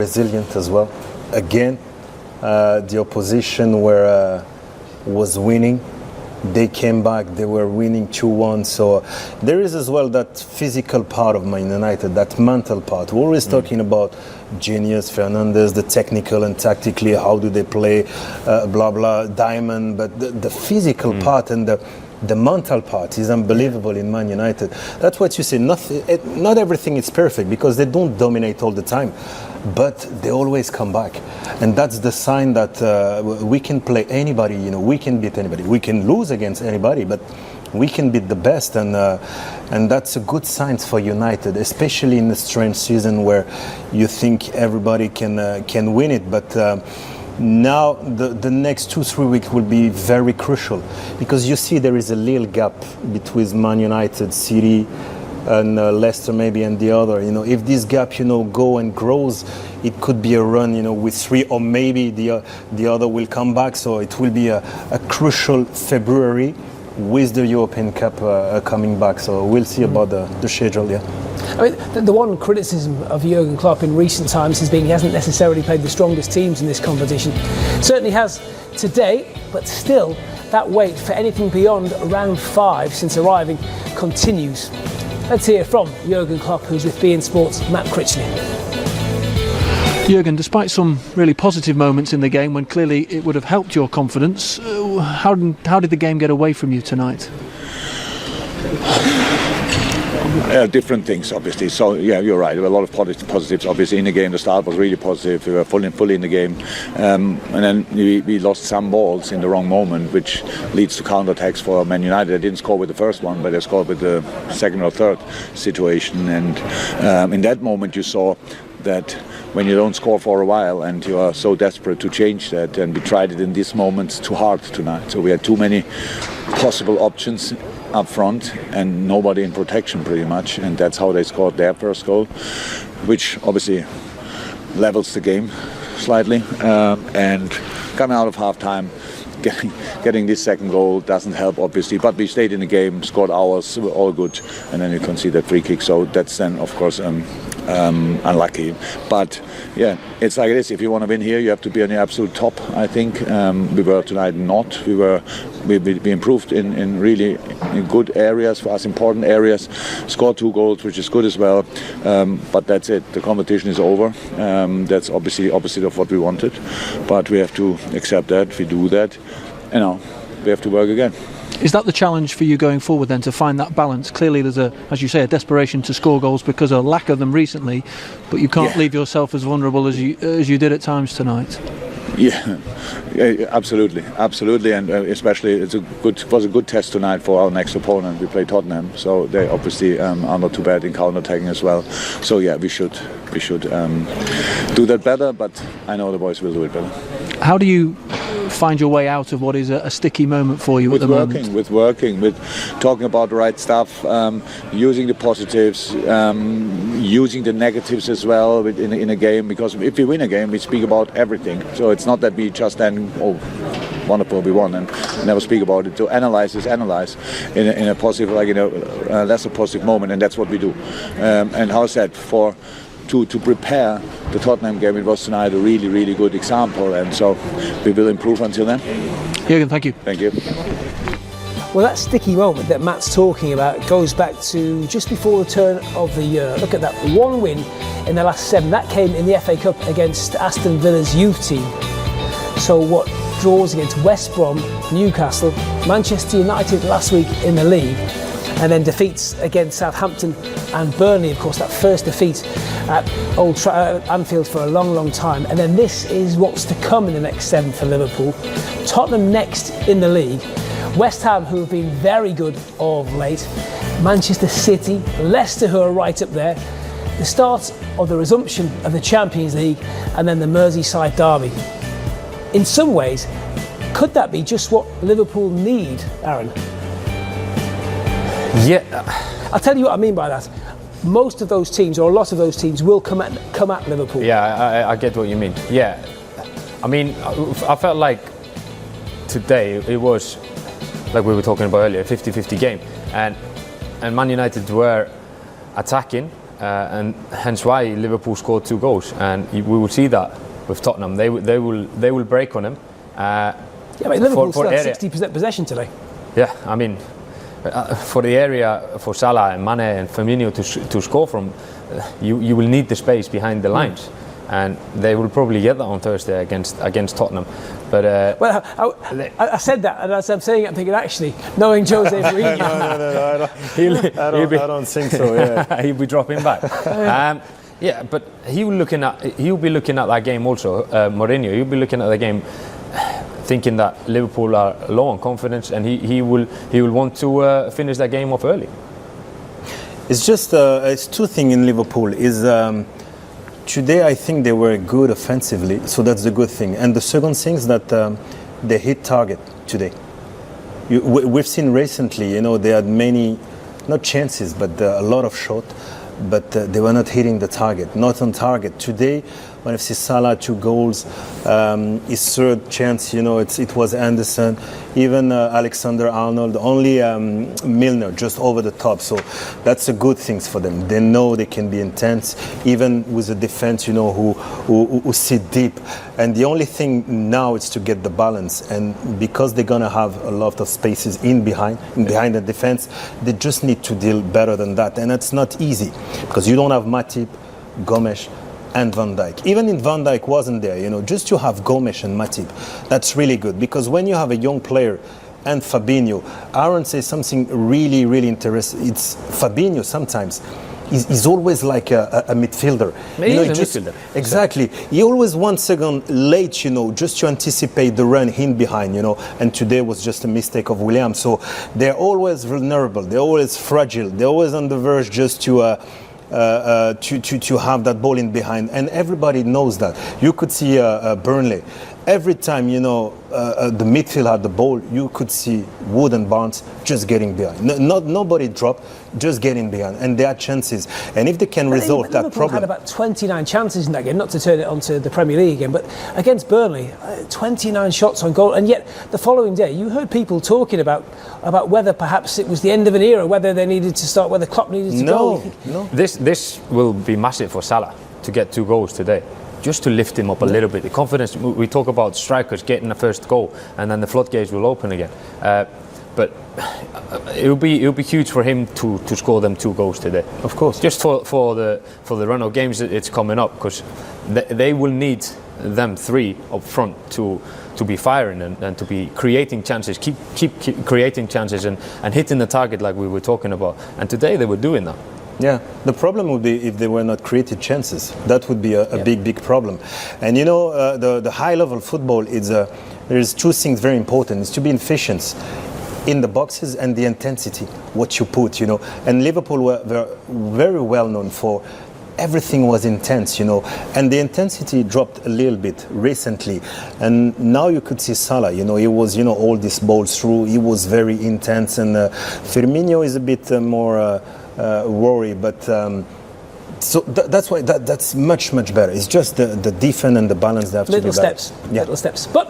resilient as well. Again, the opposition was winning. They came back, they were winning 2-1. So there is as well that physical part of Man United, that mental part. We're always talking about genius, Fernandes, the technical and tactically, how do they play, blah, blah, diamond. But the physical part and the mental part is unbelievable in Man United. That's what you say. Not everything is perfect because they don't dominate all the time, but they always come back, and that's the sign that we can play anybody. We can beat anybody. We can lose against anybody, but we can beat the best, and that's a good sign for United, especially in a strange season where you think everybody can win it, but. Now the next 2-3 weeks will be very crucial because you see there is a little gap between Man United, City and Leicester maybe and the other. If this gap go and grows, it could be a run with 3, or maybe the other will come back. So it will be a crucial February with the European Cup coming back. So we'll see about the schedule. Yeah. I mean, the one criticism of Jurgen Klopp in recent times has been he hasn't necessarily played the strongest teams in this competition. Certainly has today, but still that wait for anything beyond round 5 since arriving continues. Let's hear from Jurgen Klopp, who's with beIN Sports' Matt Critchley. Jurgen, despite some really positive moments in the game when clearly it would have helped your confidence, how did the game get away from you tonight? Different things, obviously. So, yeah, you're right. There were a lot of positives, obviously, in the game. The start was really positive. We were fully in the game. And then we lost some balls in the wrong moment, which leads to counter-attacks for Man United. They didn't score with the first one, but they scored with the second or third situation. And in that moment, you saw that when you don't score for a while and you are so desperate to change that, and we tried it in these moments too hard tonight. So we had too many possible options up front and nobody in protection pretty much, and that's how they scored their first goal, which obviously levels the game slightly, and coming out of half-time, getting this second goal doesn't help, obviously, but we stayed in the game, scored ours, all good, and then you can see that free kick. So that's then, of course, unlucky. But yeah, it's like this. If you want to win here, you have to be on the absolute top. I think we were tonight not. We improved in really good areas for us, important areas. Scored 2 goals, which is good as well. But that's it. The competition is over. That's obviously opposite of what we wanted. But we have to accept that. If we do that, we have to work again. Is that the challenge for you going forward then, to find that balance? Clearly there's as you say, a desperation to score goals because of lack of them recently, but you can't leave yourself as vulnerable as you did at times tonight. Yeah, absolutely, and especially it was a good test tonight for our next opponent. We play Tottenham, so they obviously are not too bad in counter-attacking as well. So yeah, we should do that better, but I know the boys will do it better. How do you find your way out of what is a sticky moment for you at the moment? With talking about the right stuff, using the positives, using the negatives as well in a game, because if we win a game we speak about everything, so it's not that we just then wonderful we won and never speak about it. To analyze in a positive, like in a lesser positive moment, and that's what we do. And how's that to prepare the Tottenham game? It was tonight a really, really good example, and so we will improve until then. Jürgen, thank you. Thank you. Well, that sticky moment that Matt's talking about goes back to just before the turn of the year. Look at that, 1 win in the last 7. That came in the FA Cup against Aston Villa's youth team. So what draws against West Brom, Newcastle, Manchester United last week in the league, and then defeats against Southampton and Burnley, of course, that first defeat at Anfield for a long, long time. And then this is what's to come in the next 7 for Liverpool. Tottenham next in the league. West Ham, who have been very good of late. Manchester City, Leicester, who are right up there. The start of the resumption of the Champions League, and then the Merseyside derby. In some ways, could that be just what Liverpool need, Aaron? Yeah. I'll tell you what I mean by that. Most of those teams, or a lot of those teams, will come at Liverpool. Yeah, I get what you mean. Yeah, I mean, I felt like today it was, like we were talking about earlier, a 50-50 game, and Man United were attacking and hence why Liverpool scored 2 goals. And we will see that with Tottenham. They will break on him. Yeah, but Liverpool still had 60% possession today. Yeah, I mean, for the area for Salah and Mane and Firmino to score from, you will need the space behind the lines. And they will probably get that on Thursday against Tottenham. But well, I said that, and as I'm saying it, I'm thinking actually, knowing Jose Mourinho, I don't think so. Yeah, he'll be dropping back. Yeah, but he'll be looking at that game also. Mourinho, he'll be looking at the game, thinking that Liverpool are low on confidence, and he will want to finish that game off early. It's just it's 2 things in Liverpool. Is today I think they were good offensively, so that's the good thing. And the second thing is that they hit target today. We've seen recently, they had many, not chances, but a lot of shots, but they were not hitting the target, not on target. Today, when I see Salah 2 goals, his third chance, it was Anderson, even Alexander-Arnold, only Milner just over the top. So that's a good thing for them. They know they can be intense, even with the defense, who sit deep. And the only thing now is to get the balance. And because they're gonna have a lot of spaces in behind the defense, they just need to deal better than that. And it's not easy because you don't have Matip, Gomes, and Van Dijk. Even if Van Dijk wasn't there, just to have Gomes and Matip, that's really good. Because when you have a young player and Fabinho, Aaron says something really, really interesting. It's Fabinho sometimes. He's always like a midfielder. He's a midfielder. Exactly. He always 1 second late, just to anticipate the run in behind, And today was just a mistake of William. So they're always vulnerable. They're always fragile. They're always on the verge just to have that ball in behind, and everybody knows that. You could see Burnley. Every time the midfield had the ball, you could see Wood and Barnes just getting behind. Nobody dropped, just getting behind, and there are chances. And if they can resolve that Liverpool problem, had about 29 chances in that game. Not to turn it onto the Premier League again, but against Burnley, 29 shots on goal. And yet the following day, you heard people talking about whether perhaps it was the end of an era, whether they needed to start, whether Klopp needed to go. No. This will be massive for Salah to get 2 goals today, just to lift him up a little bit. The confidence, we talk about strikers getting the first goal and then the floodgates will open again. But it'll be huge for him to score them 2 goals today. Of course. Just for the run of games it's coming up, because they will need them 3 up front to be firing and to be creating chances, keep creating chances and hitting the target like we were talking about. And today they were doing that. Yeah, the problem would be if they were not created chances. That would be a big problem. And the high-level football there's 2 things very important. It's to be efficient in the boxes and the intensity, what you put. And Liverpool were very well known for everything was intense, and the intensity dropped a little bit recently. And now you could see Salah, he was, all these balls through. He was very intense, and Firmino is a bit more. Worry, but so that's why that's much better. It's just the defense and the balance they have to do. Little steps. But